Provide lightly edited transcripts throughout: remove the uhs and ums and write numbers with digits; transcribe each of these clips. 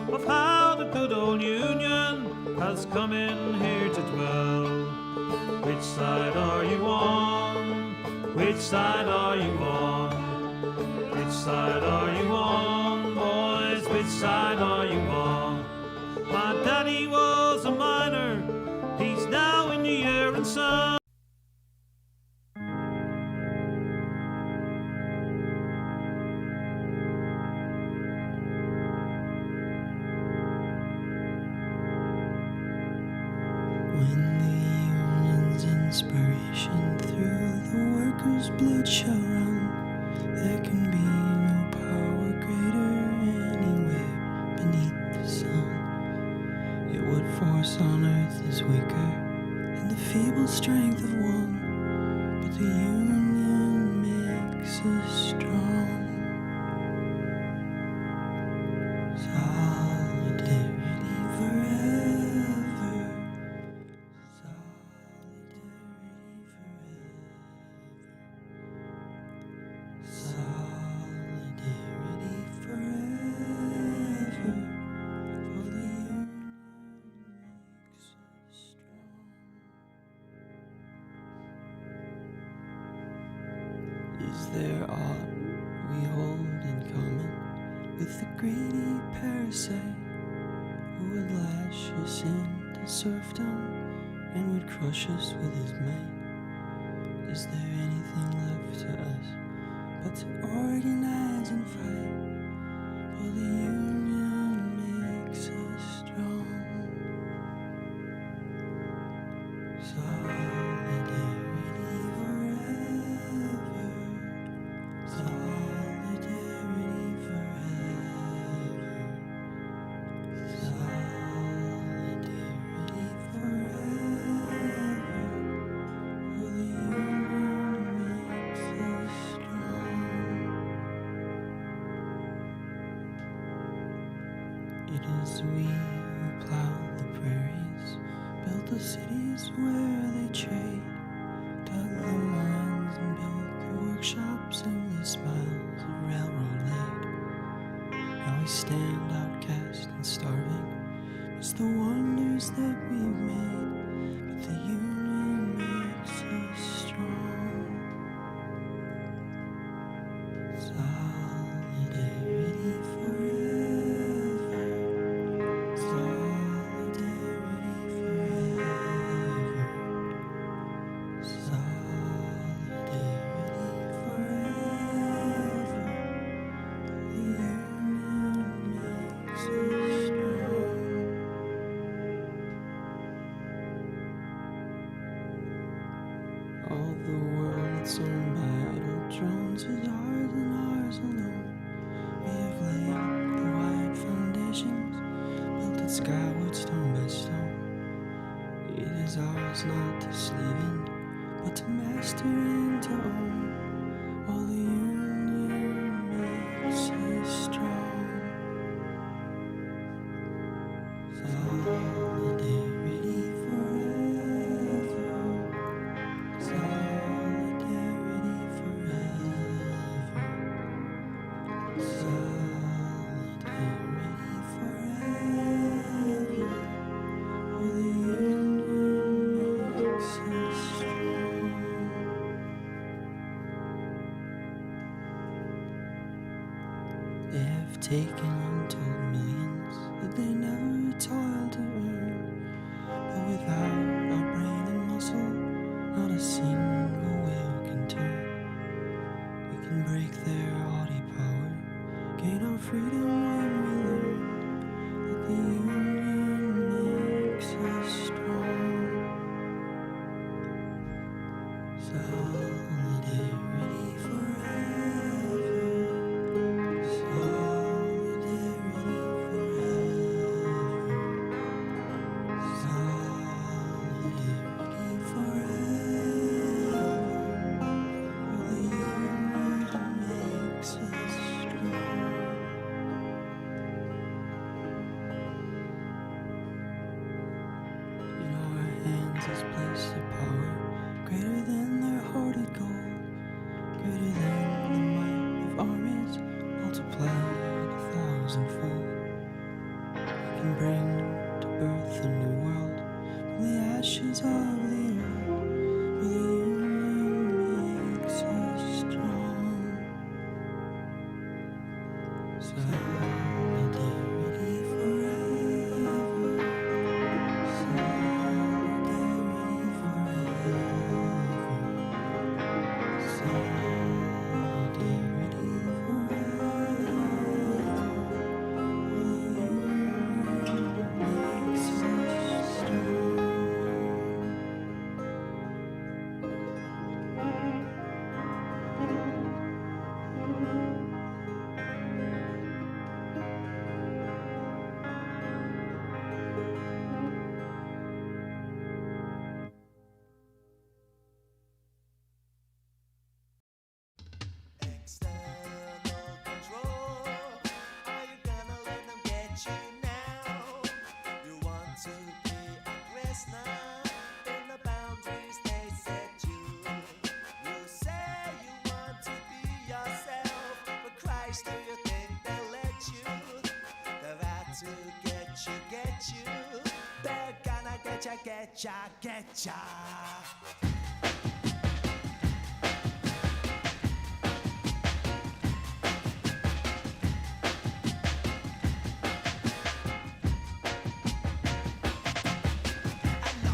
of how the good old Union has come in here to dwell. Which side are you on? Which side are you on? Which side are you on, boys? Which side are you on? My daddy was a miner, he's now in the air and sun. When the union's inspiration through the workers' blood shall run, there can be no power greater anywhere beneath the sun. Yet what force on earth is weaker than the feeble strength of one? But the union makes us strong. Solidarity forever. Solidarity forever. Solidarity forever. For the union makes us strong. Is there aught we hold in common with the greedy parasite who would lash us into serfdom and would crush us with his might? Is there anything left to us but to organize and fight? For the union makes us strong. Solidarity forever. Solidarity forever. Solidarity forever. For the union makes us strong. It is we who plowed the prairies, built the cities where they trade, dug the mines and built the workshops, endless miles of railroad laid. Now we stand outcast and starving, it's the wonders that we've made, but the union makes us strong. Solidarity forever. Solidarity forever. Solidarity forever. The union makes us strong. All the world's own by idle drones is ours and ours alone. We have laid the wide foundations, built it skyward stone by stone. It is ours not to slave in, but to master and to own. While the union makes us strong. Solidarity forever. Solidarity forever. Solidarity forever. For the union makes us strong. They have taken untold millions that they never toiled to earn, but without our brain and muscle, not a single wheel can turn. We can break their haughty power, gain our freedom when we learn that the union makes us strong. Solidarity forever. Solidarity forever. Solidarity forever. For the union makes us strong. In our hands is placed a power greater than their hoarded gold, greater than the might of armies multiplied 1,000-fold. can bring to birth a new world from the ashes of the old. But the union makes us strong. Solidarity forever. Solidarity forever. Solidarity forever. Makes us strong. External control. Are you gonna let them get you now? You want to be a prisoner in the boundaries they set you. You say you want to be yourself, but Christ, do you think they'll let you? They're out to get you. They're gonna get ya. Hello,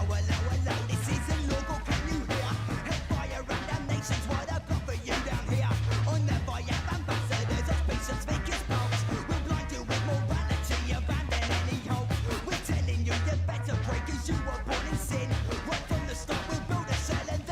this is a logo, can you hear? Hellfire and damnation's what I've got for you down here. On the fire ambassadors of peace and speakers box. We'll blind you with morality, abandon any hope. We're telling you better pray 'cause you were born in sin. Right from the start we'll build a cell and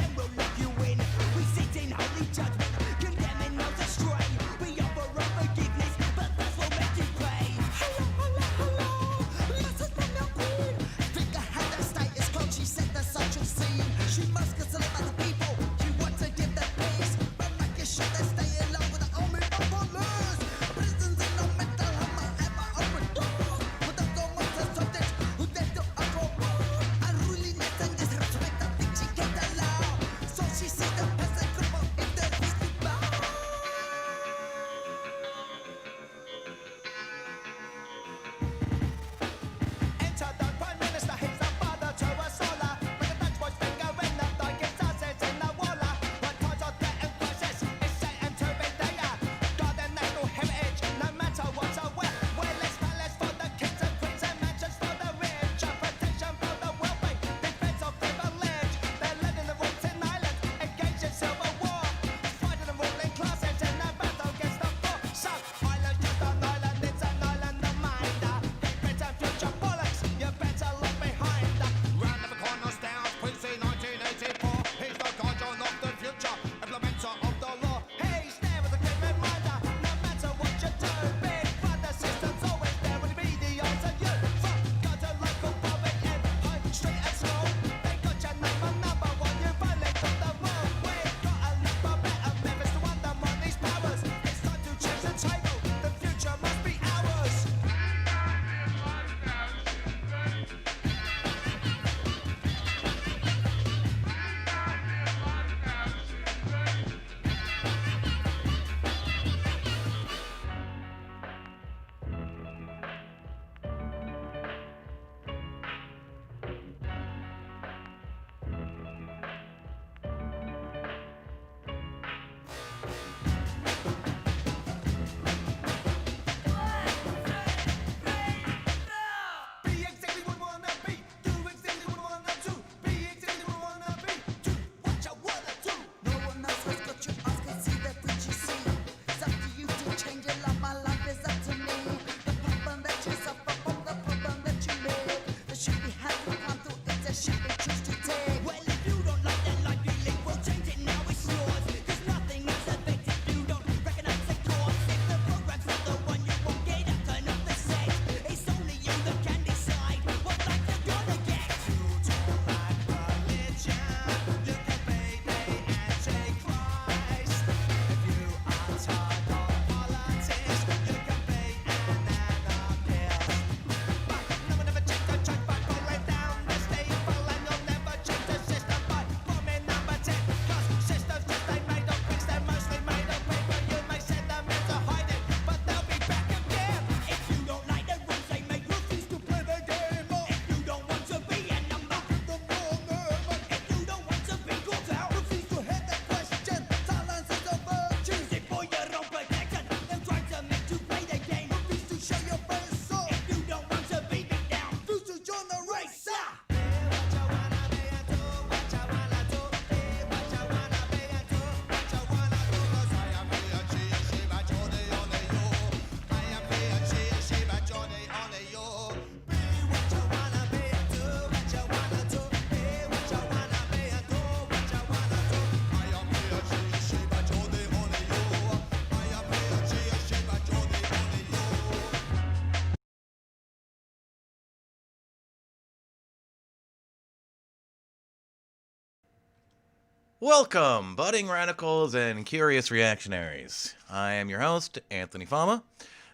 Welcome, budding radicals and curious reactionaries. I am your host, Anthony Fama,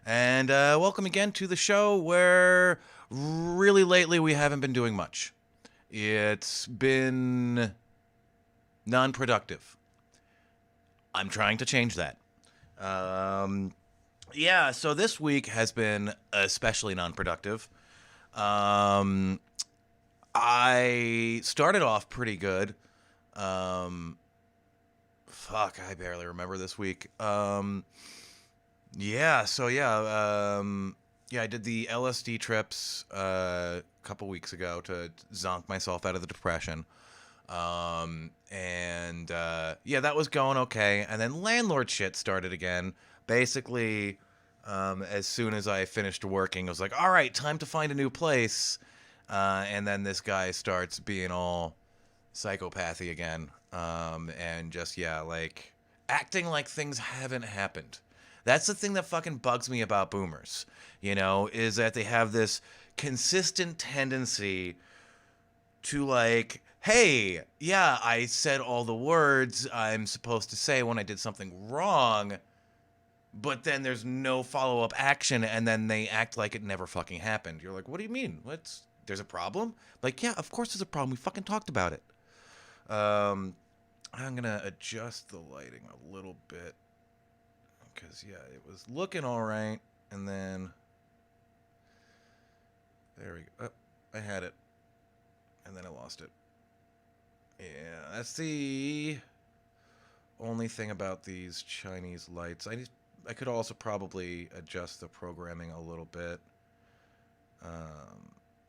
and welcome again to the show where really lately we haven't been doing much. It's been non-productive. I'm trying to change that. So this week has been especially non-productive. I started off pretty good. I barely remember this week. I did the LSD trips a couple weeks ago to zonk myself out of the depression. That was going okay. And then landlord shit started again. Basically, as soon as I finished working, I was like, all right, time to find a new place. And then this guy starts being all psychopathy again, and just acting like things haven't happened. That's the thing that fucking bugs me about boomers, is that they have this consistent tendency to hey, yeah, I said all the words I'm supposed to say when I did something wrong, but then there's no follow-up action, and then they act like it never fucking happened. You're like, what do you mean? There's a problem? Yeah, of course there's a problem. We fucking talked about it. I'm gonna adjust the lighting a little bit because it was looking all right, and then there we go. Oh, I had it, and then I lost it. Yeah, that's the only thing about these Chinese lights. I could also probably adjust the programming a little bit,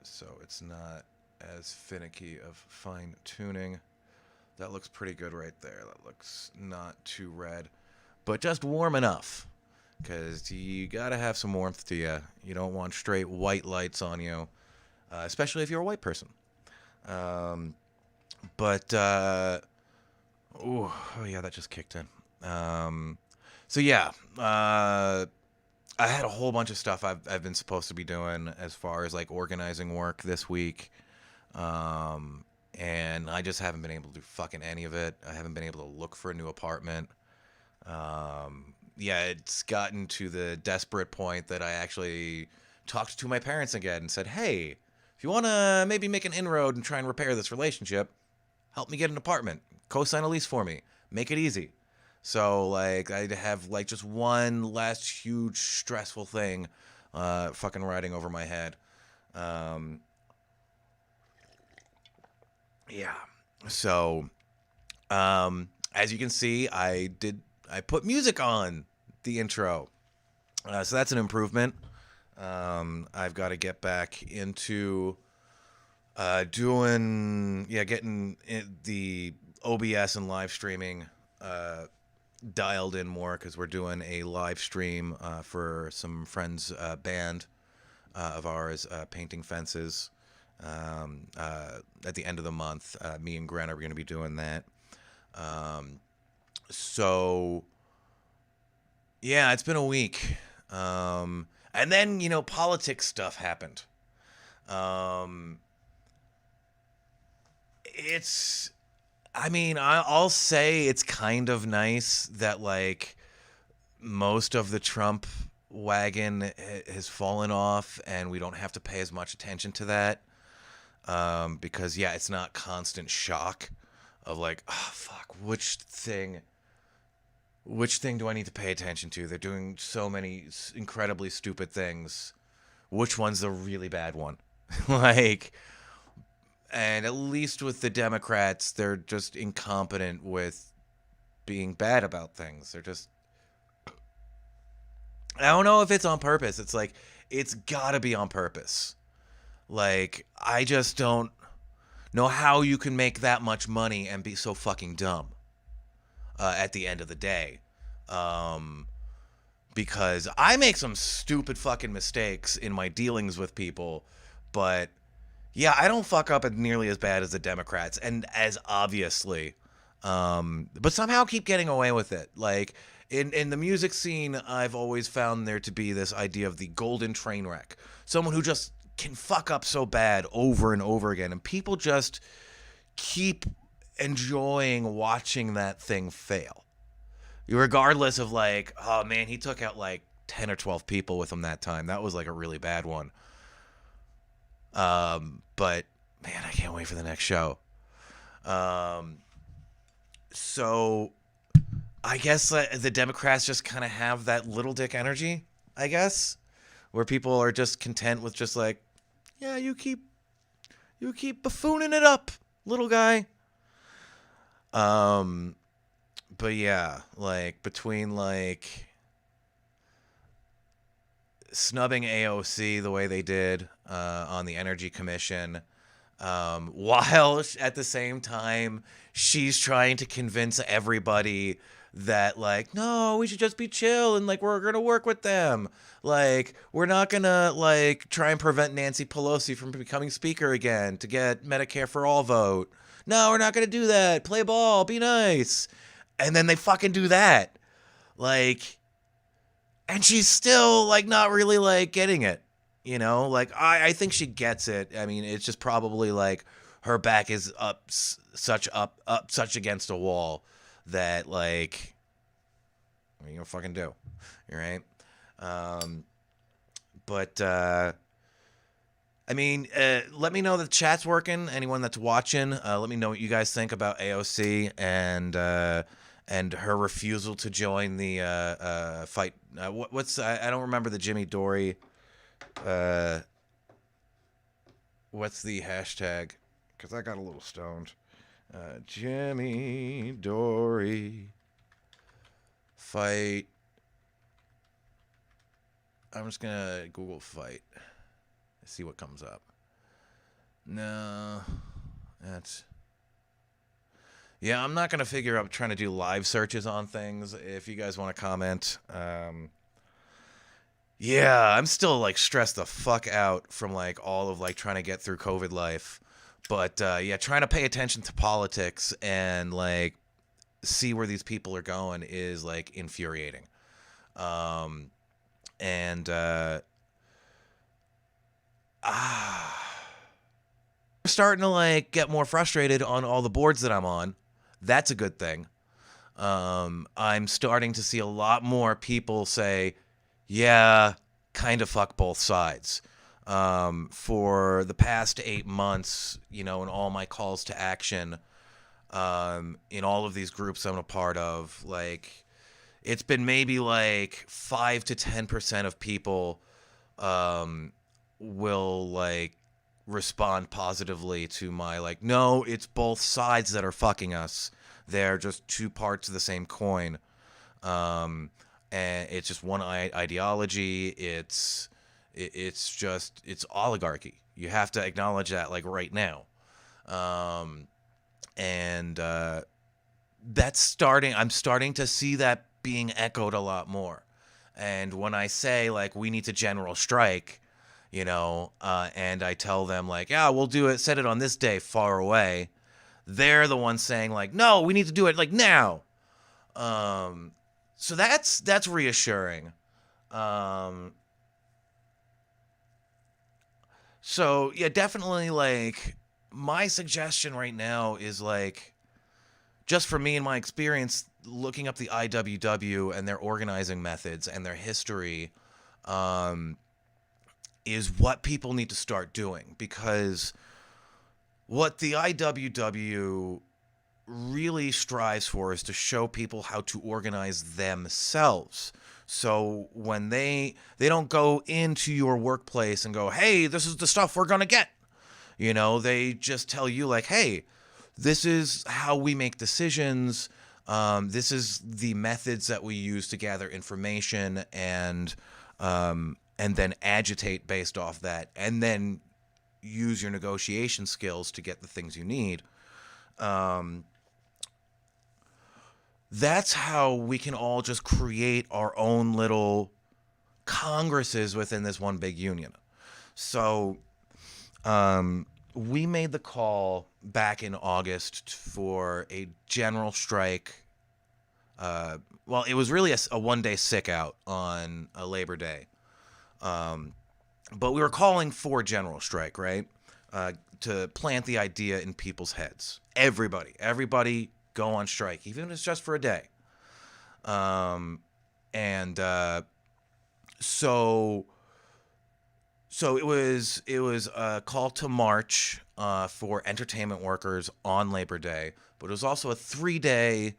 so it's not as finicky of fine tuning. That looks pretty good right there. That looks not too red, but just warm enough, because you gotta have some warmth to you. You don't want straight white lights on you, especially if you're a white person. That just kicked in. I had a whole bunch of stuff I've been supposed to be doing as far as organizing work this week. And I just haven't been able to do fucking any of it. I haven't been able to look for a new apartment. It's gotten to the desperate point that I actually talked to my parents again and said, hey, if you want to maybe make an inroad and try and repair this relationship, help me get an apartment. Co-sign a lease for me. Make it easy. So, I have, just one last huge stressful thing fucking riding over my head. So, as you can see, I put music on the intro. So that's an improvement. I've got to get back into getting the OBS and live streaming dialed in more, because we're doing a live stream for some friends' band of ours, Painting Fences. At the end of the month, me and Gren are going to be doing that. It's been a week. And then, politics stuff happened. I'll say it's kind of nice that, most of the Trump wagon has fallen off, and we don't have to pay as much attention to that. Because it's not constant shock of which thing do I need to pay attention to? They're doing so many incredibly stupid things. Which one's the really bad one? And at least with the Democrats, they're just incompetent with being bad about things. They're just, I don't know if it's on purpose. It's it's gotta be on purpose. I just don't know how you can make that much money and be so fucking dumb at the end of the day. Because I make some stupid fucking mistakes in my dealings with people, but I don't fuck up nearly as bad as the Democrats, and as obviously, but somehow keep getting away with it. In the music scene, I've always found there to be this idea of the golden train wreck. Someone who just can fuck up so bad over and over again, and people just keep enjoying watching that thing fail. Regardless of like, oh man, he took out like 10 or 12 people with him that time. That was like a really bad one. But man, I can't wait for the next show. So I guess the Democrats just kind of have that little dick energy, I guess, where people are just content with just like, yeah, you keep buffooning it up, little guy. But yeah, like between like snubbing AOC the way they did on the Energy Commission, while at the same time she's trying to convince everybody that like, no, we should just be chill and like we're gonna work with them. Like we're not gonna like try and prevent Nancy Pelosi from becoming speaker again to get Medicare for all vote. No, we're not gonna do that. Play ball, be nice. And then they fucking do that. Like, and she's still like not really like getting it. You know, like I think she gets it. I mean, it's just probably like her back is up such against a wall that like, what are you gonna fucking do? All right. But I mean, let me know that the chat's working. Anyone that's watching, let me know what you guys think about AOC and her refusal to join the fight. What's I don't remember the Jimmy Dory. What's the hashtag? Because I got a little stoned. Jimmy Dory fight. I'm just gonna Google fight. See what comes up. No, that's. Yeah, I'm not gonna figure out trying to do live searches on things. If you guys want to comment, yeah, I'm still like stressed the fuck out from like all of like trying to get through COVID life, but yeah, trying to pay attention to politics and like see where these people are going is like infuriating, and starting to like get more frustrated on all the boards that I'm on. That's a good thing. I'm starting to see a lot more people say, yeah, kind of fuck both sides. For the past 8 months, you know, in all my calls to action, in all of these groups I'm a part of, like, it's been maybe like 5 to 10% of people will like respond positively to my like, no, it's both sides that are fucking us. They're just two parts of the same coin. And it's just one ideology. It's oligarchy. You have to acknowledge that like right now. That's starting. I'm starting to see that being echoed a lot more. And when I say like we need to general strike, you know, and I tell them like, yeah, we'll do it, set it on this day far away. They're the ones saying like, no, we need to do it like now. So that's reassuring. So yeah, definitely like my suggestion right now is like, just for me and my experience looking up the IWW and their organizing methods and their history, is what people need to start doing, because what the IWW really strives for is to show people how to organize themselves. So when they don't go into your workplace and go, hey, this is the stuff we're going to get. You know, they just tell you like, hey, this is how we make decisions. This is the methods that we use to gather information and then agitate based off that, and then use your negotiation skills to get the things you need. That's how we can all just create our own little congresses within this one big union. So we made the call back in August for a general strike. Well, it was really a one-day sick out on a Labor Day. But we were calling for general strike, right? to plant the idea in people's heads. Everybody go on strike, even if it's just for a day. And so it was a call to march for entertainment workers on Labor Day, but it was also a 3-day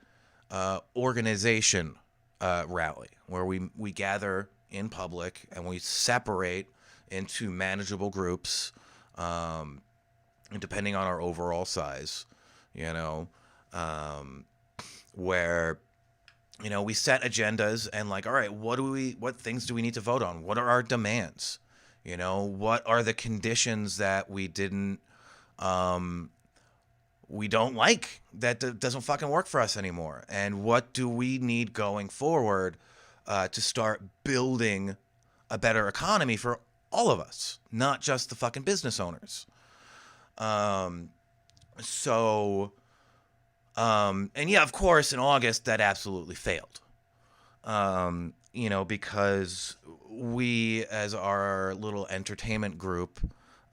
organization rally where we gather in public and we separate into manageable groups, depending on our overall size, where we set agendas and like, all right, what things do we need to vote on? What are our demands? What are the conditions that we don't like, that doesn't fucking work for us anymore? And what do we need going forward to start building a better economy for all of us, not just the fucking business owners? And yeah, of course, in August, that absolutely failed. Because we, as our little entertainment group,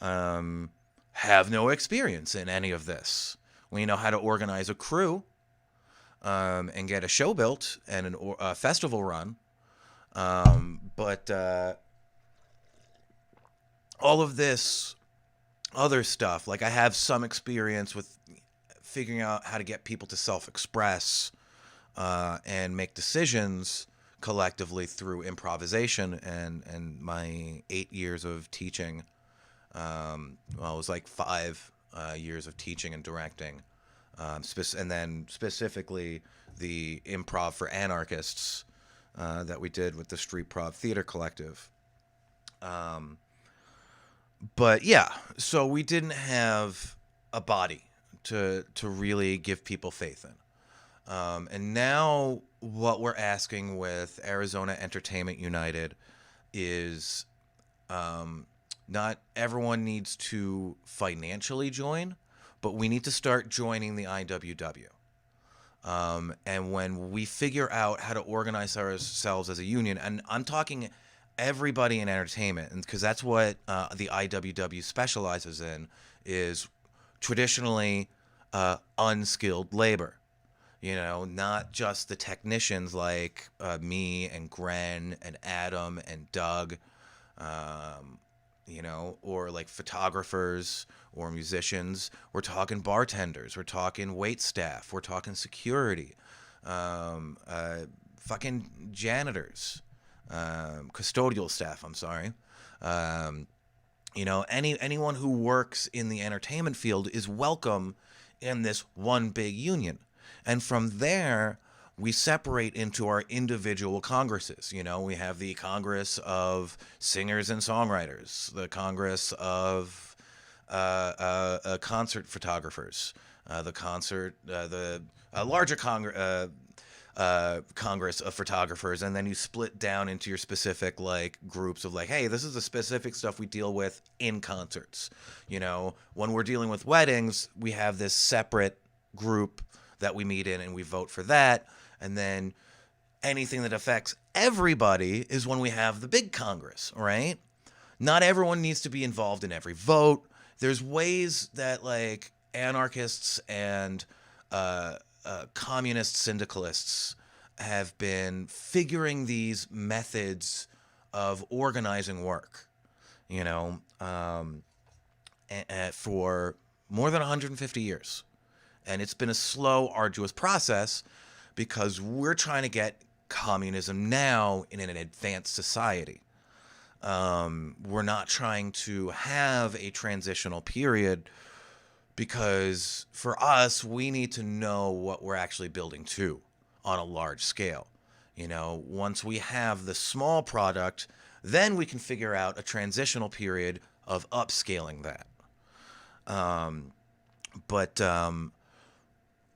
have no experience in any of this. We know how to organize a crew, and get a show built and a festival run. But all of this other stuff, like I have some experience with figuring out how to get people to self-express and make decisions collectively through improvisation, and my 8 years of teaching. It was like 5 years of teaching and directing, and then specifically the improv for anarchists that we did with the Street Prov Theater Collective. But yeah, so we didn't have a body to really give people faith in. And now what we're asking with Arizona Entertainment United is not everyone needs to financially join, but we need to start joining the IWW. And when we figure out how to organize ourselves as a union, and I'm talking everybody in entertainment, and because that's what the IWW specializes in, is traditionally unskilled labor. Not just the technicians like me and Gren and Adam and Doug, or like photographers or musicians. We're talking bartenders. We're talking wait staff. We're talking security, fucking janitors, custodial staff. I'm sorry. Anyone who works in the entertainment field is welcome in this one big union. And from there, we separate into our individual congresses. We have the Congress of Singers and Songwriters, the Congress of concert photographers, the larger Congress of photographers, and then you split down into your specific like groups of like, hey, this is the specific stuff we deal with in concerts. When we're dealing with weddings, we have this separate group that we meet in and we vote for that. And then anything that affects everybody is when we have the big Congress, right? Not everyone needs to be involved in every vote. There's ways that like anarchists and communist syndicalists have been figuring these methods of organizing work, for more than 150 years. And it's been a slow, arduous process because we're trying to get communism now in an advanced society. We're not trying to have a transitional period because for us, we need to know what we're actually building to on a large scale. Once we have the small product, then we can figure out a transitional period of upscaling that. But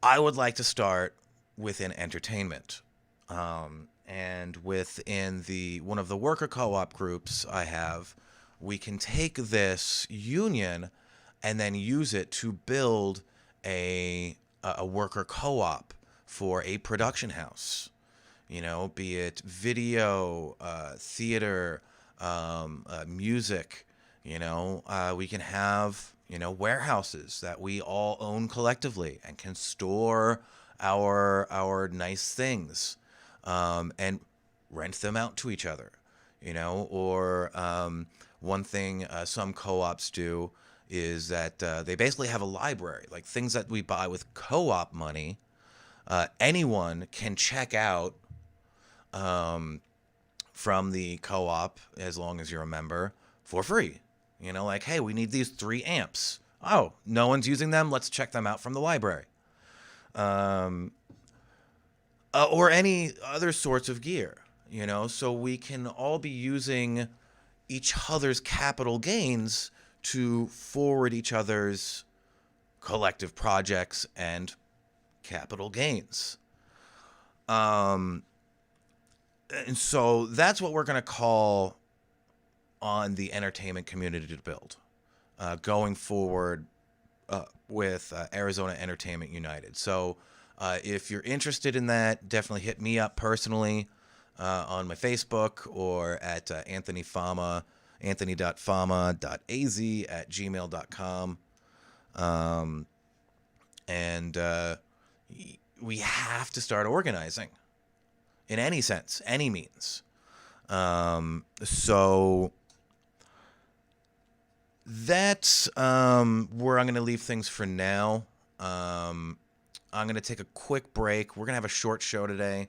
I would like to start within entertainment. And within one of the worker co-op groups I have, we can take this union and then use it to build a worker co-op for a production house. Be it video, theater, music. We can have warehouses that we all own collectively and can store our nice things, and rent them out to each other, or one thing some co-ops do is that they basically have a library, like things that we buy with co-op money. Anyone can check out from the co-op as long as you're a member for free. Like, hey, we need these 3 amps. Oh, no one's using them. Let's check them out from the library. Or any other sorts of gear, so we can all be using each other's capital gains to forward each other's collective projects and capital gains. And so that's what we're going to call on the entertainment community to build going forward with Arizona Entertainment United. So if you're interested in that, definitely hit me up personally on my Facebook or at anthony.fama@gmail.com. And we have to start organizing in any sense, any means. So that's where I'm going to leave things for now. I'm going to take a quick break. We're going to have a short show today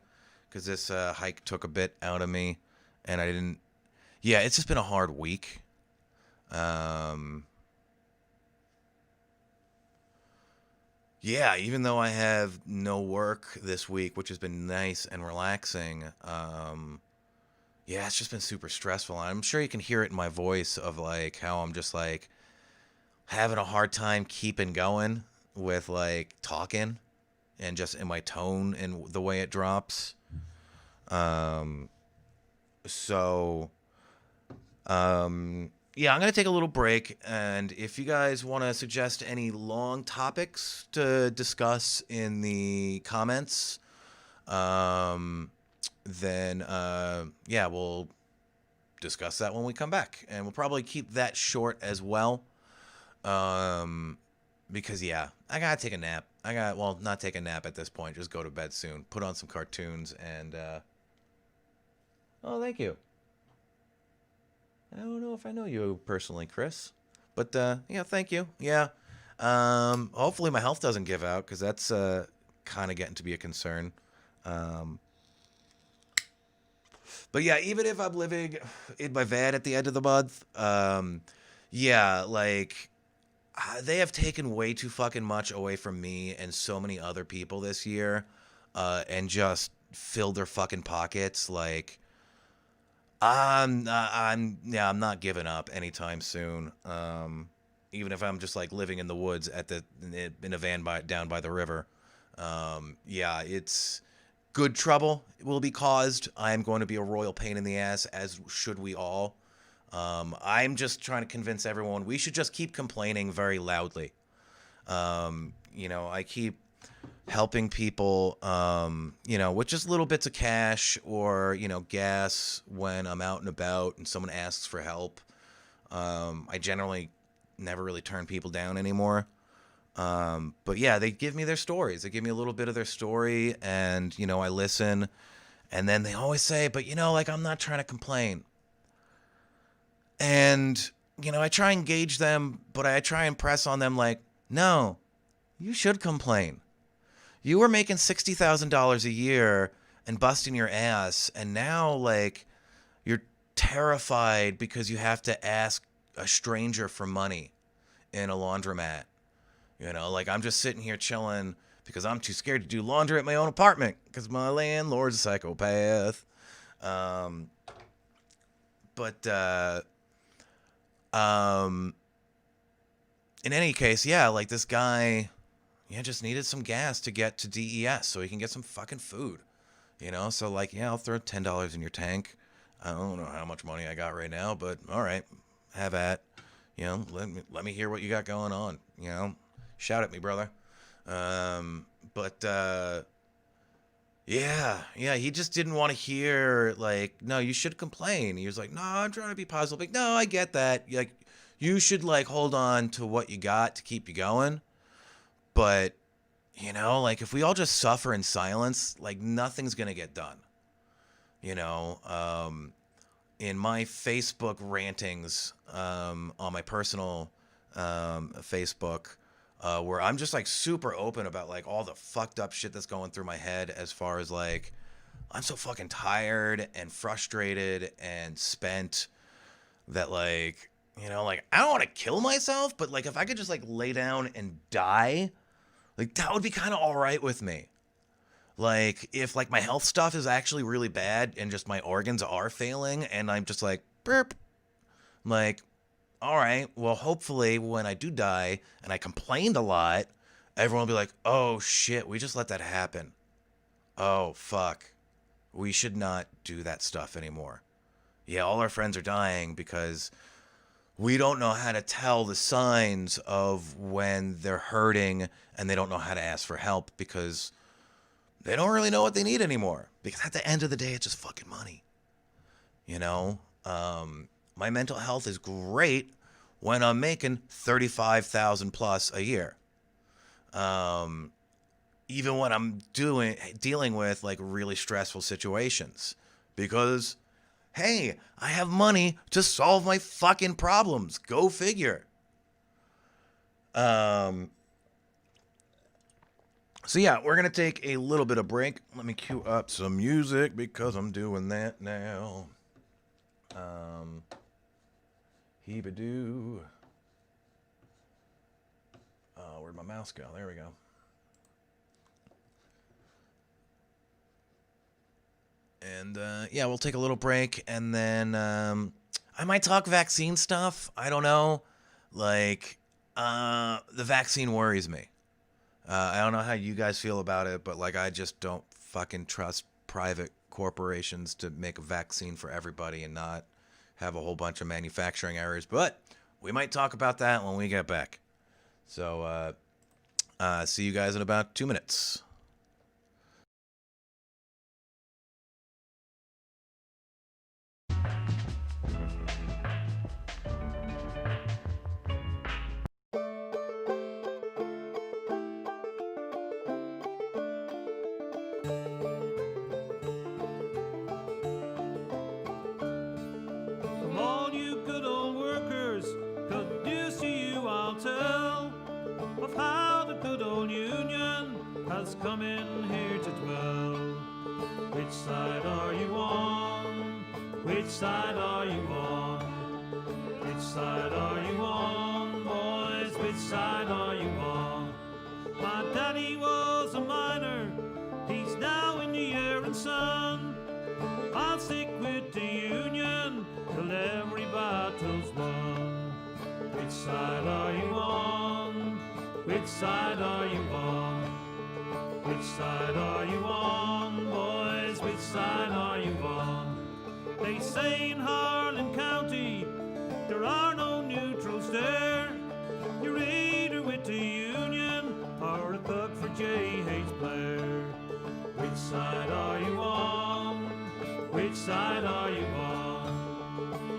because this hike took a bit out of me, and I didn't. Yeah, it's just been a hard week. Yeah, even though I have no work this week, which has been nice and relaxing, yeah, it's just been super stressful. I'm sure you can hear it in my voice of like how I'm just like having a hard time keeping going with like talking and just in my tone and the way it drops. Yeah, I'm going to take a little break, and if you guys want to suggest any long topics to discuss in the comments, then, yeah, we'll discuss that when we come back, and we'll probably keep that short as well, because, yeah, I got to take a nap. Well, not take a nap at this point, just go to bed soon, put on some cartoons, and, oh, thank you. I don't know if I know you personally, Chris, but yeah, thank you. Yeah, hopefully my health doesn't give out because that's kind of getting to be a concern. But yeah, even if I'm living in my van at the end of the month, yeah, like they have taken way too fucking much away from me and so many other people this year, and just filled their fucking pockets, like. I'm not giving up anytime soon. Even if I'm just like living in the woods in a van down by the river. Yeah, it's good trouble will be caused. I'm going to be a royal pain in the ass, as should we all. I'm just trying to convince everyone we should just keep complaining very loudly. I keep helping people, with just little bits of cash or, gas when I'm out and about and someone asks for help. I generally never really turn people down anymore. But yeah, they give me their stories. They give me a little bit of their story and, I listen. And then they always say, but, like, I'm not trying to complain. And, I try and engage them, but I try and press on them like, no, you should complain. You were making $60,000 a year and busting your ass, and now, like, you're terrified because you have to ask a stranger for money in a laundromat. Like, I'm just sitting here chilling because I'm too scared to do laundry at my own apartment because my landlord's a psychopath. In any case, yeah, like this guy... Yeah, just needed some gas to get to DES so he can get some fucking food, So, like, yeah, I'll throw $10 in your tank. I don't know how much money I got right now, but all right, have at. Let me hear what you got going on. Shout at me, brother. Yeah, he just didn't want to hear like, no, you should complain. He was like, no, I'm trying to be positive. Like, no, I get that. Like, you should like hold on to what you got to keep you going. But, you know, like if we all just suffer in silence, like nothing's going to get done. You know, in my Facebook rantings on my personal Facebook, where I'm just like super open about like all the fucked up shit that's going through my head as far as like I'm so fucking tired and frustrated and spent that like, you know, like I don't want to kill myself, but like if I could just like lay down and die, like that would be kind of all right with me. Like if like my health stuff is actually really bad and just my organs are failing and I'm just like burp, I'm like, all right, well hopefully when I do die and I complained a lot, everyone will be like, oh shit, we just let that happen. Oh fuck. We should not do that stuff anymore. Yeah, all our friends are dying because we don't know how to tell the signs of when they're hurting and they don't know how to ask for help because they don't really know what they need anymore. Because at the end of the day, it's just fucking money. You know? My mental health is great when I'm making $35,000 plus a year. Even when I'm dealing with like really stressful situations, because hey, I have money to solve my fucking problems. Go figure. So yeah, we're gonna take a little bit of break. Let me cue up some music because I'm doing that now. Heebadoo. Where'd my mouse go? There we go. And yeah, we'll take a little break, and then I might talk vaccine stuff. I don't know. Like, the vaccine worries me. I don't know how you guys feel about it, but like, I just don't fucking trust private corporations to make a vaccine for everybody and not have a whole bunch of manufacturing errors. But we might talk about that when we get back. So, see you guys in about 2 minutes. From all you good old workers, good news to you I'll tell of how the good old Union has come in here to dwell. Which side are you on? Which side are you on? Which side are you on, boys? Which side are you on? My daddy was a miner, he's now in the air and sun. I'll stick with the Union till every battle's won. Which side are you on? Which side are you on? Which side are you on, boys? Which side are you on? They say in Harlan County there are no neutrals there. You're either with the Union or a thug for J.H. Blair. Which side are you on? Which side are you on?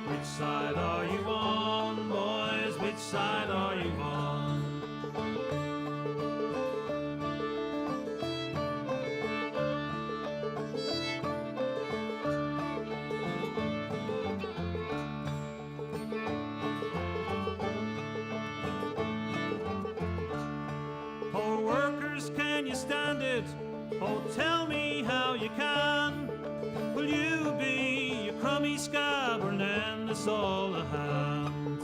Which side are you on, boys? Which side are you on? Oh, workers, can you stand it? Oh, tell me how you can. Will you be a crummy scab or lend us all a hand?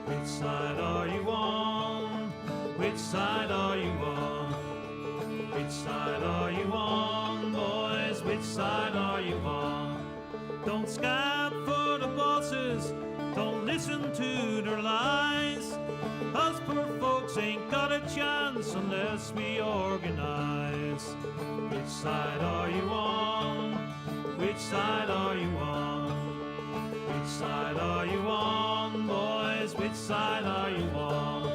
Which side are you on? Which side are you on? Which side are you on, boys? Which side are you on? Don't scab for the bosses, don't listen to their lies. Us poor folks ain't got a chance unless we organize. Which side are you on? Which side are you on? Which side are you on, boys? Which side are you on?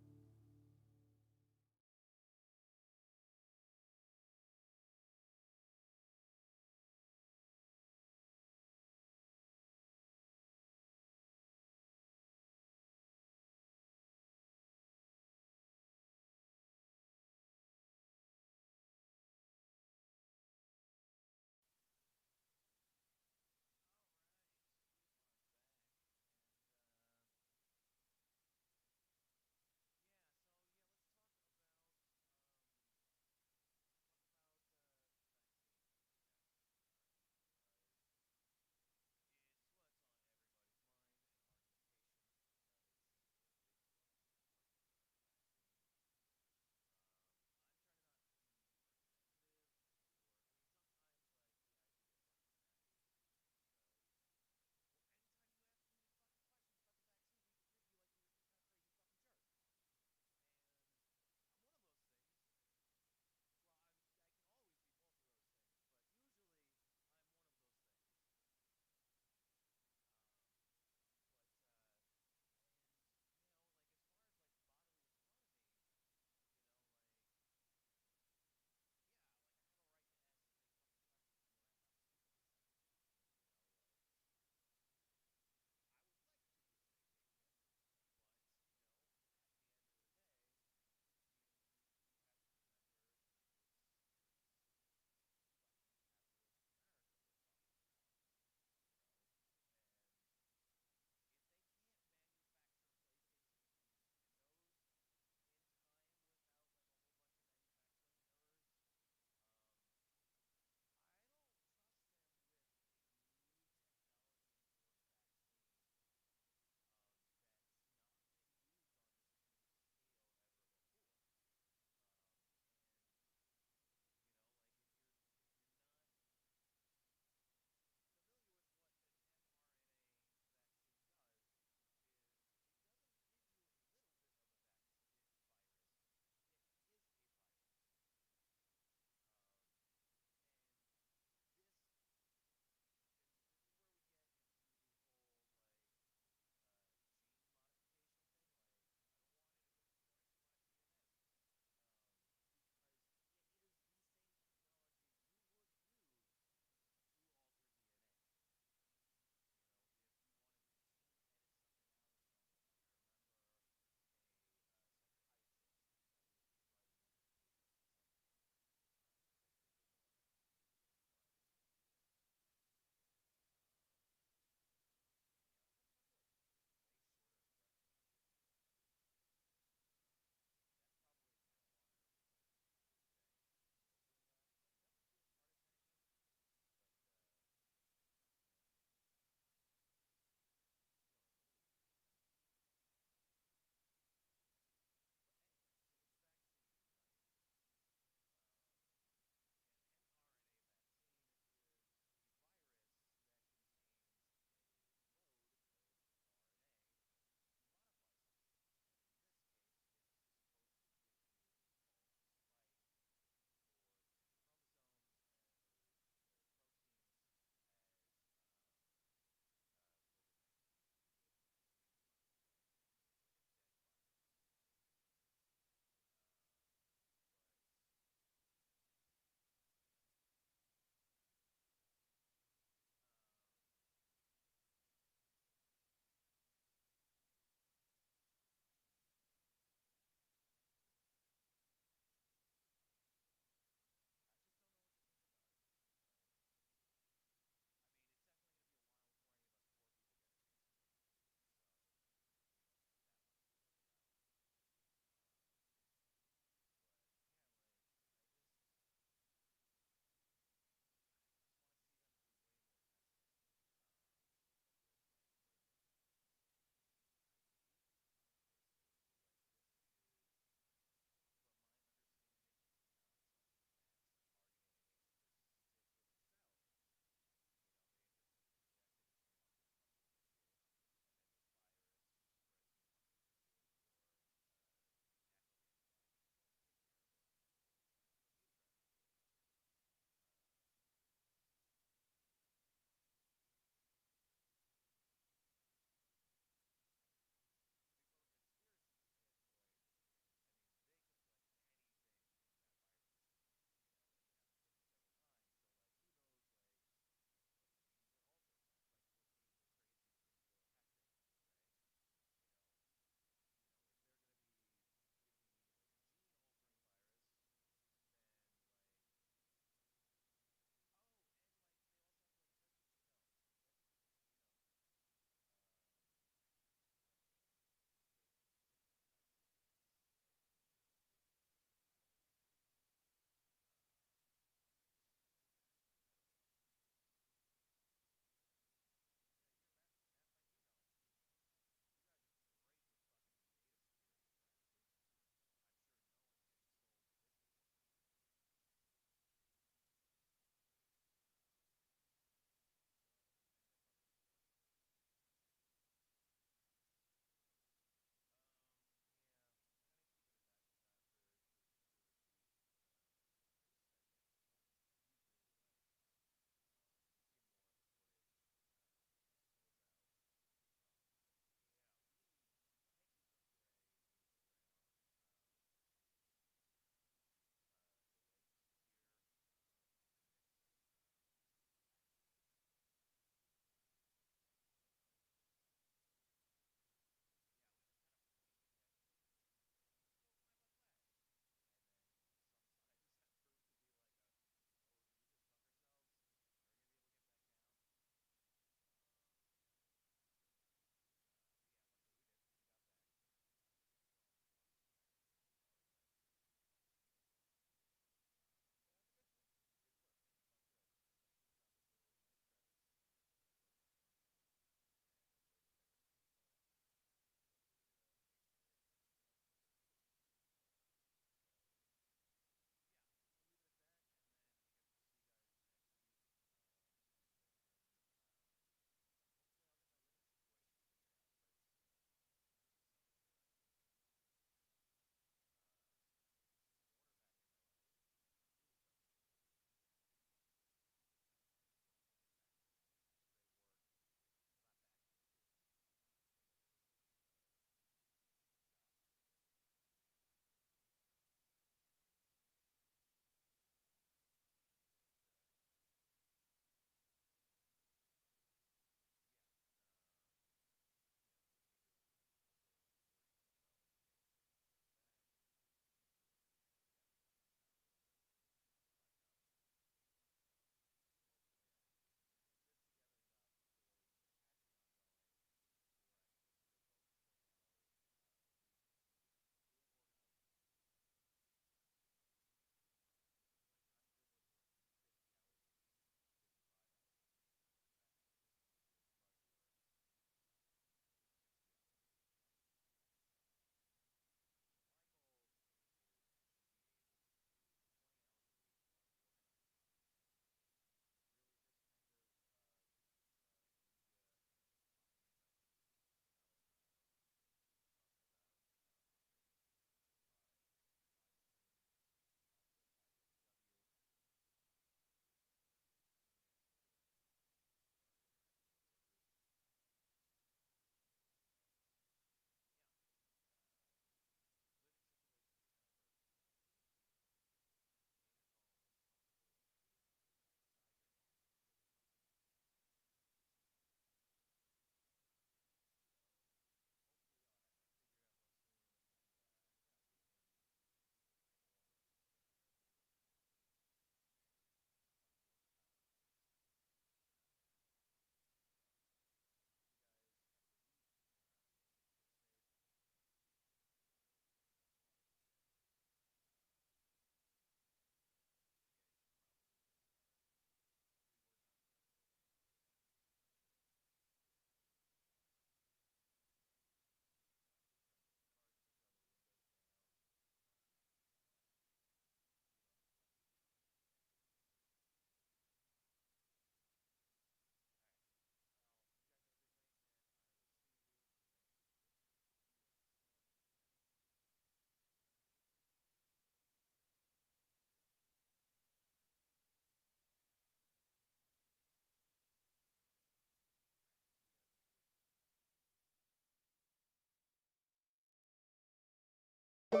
From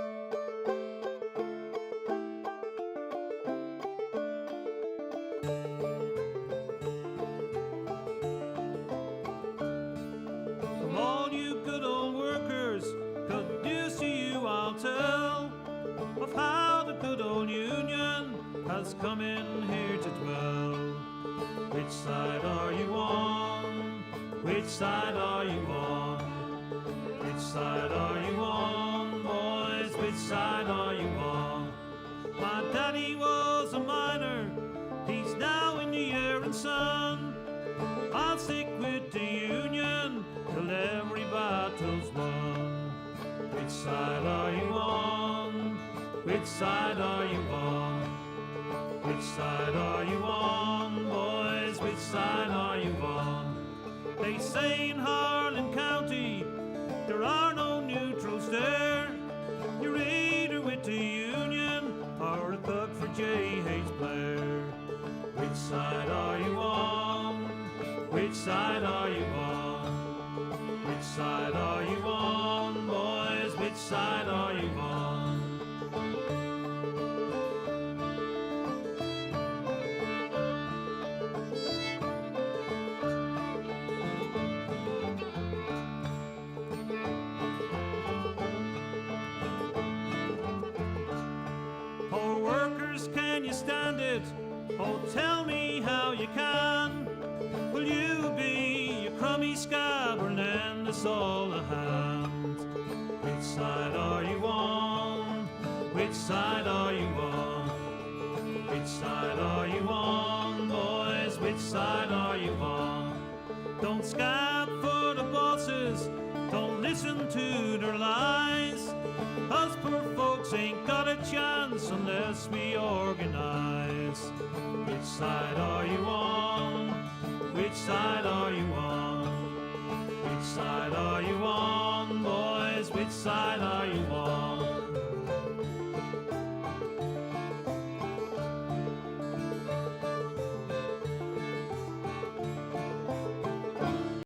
all you good old workers, good news to you I'll tell of how the good old Union has come in here to dwell. Which side are you on? Which side are you on? Which side are you on, boys? Which side are you on? My daddy was a miner, he's now in the air and sun. I'll stick with the Union till every battle's won. Which side are you on? Which side are you on? Which side are you on, boys? Which side are you on? They say in Harlan County there are no neutrals there. You're either with the Union or a thug for J.H. Blair. Which side are you on? Which side are you on? Which side are you on, boys? Which side are you on? Oh, workers, can you stand it? Oh, tell me how you can. Will you be a crummy scab or lend us all a hand? Which side are you on? Which side are you on? Which side are you on, boys? Which side are you on? Don't scab for the bosses, don't listen to their lies. Us poor folks ain't got a chance unless we organize. Which side are you on? Which side are you on? Which side are you on, boys? Which side are you on?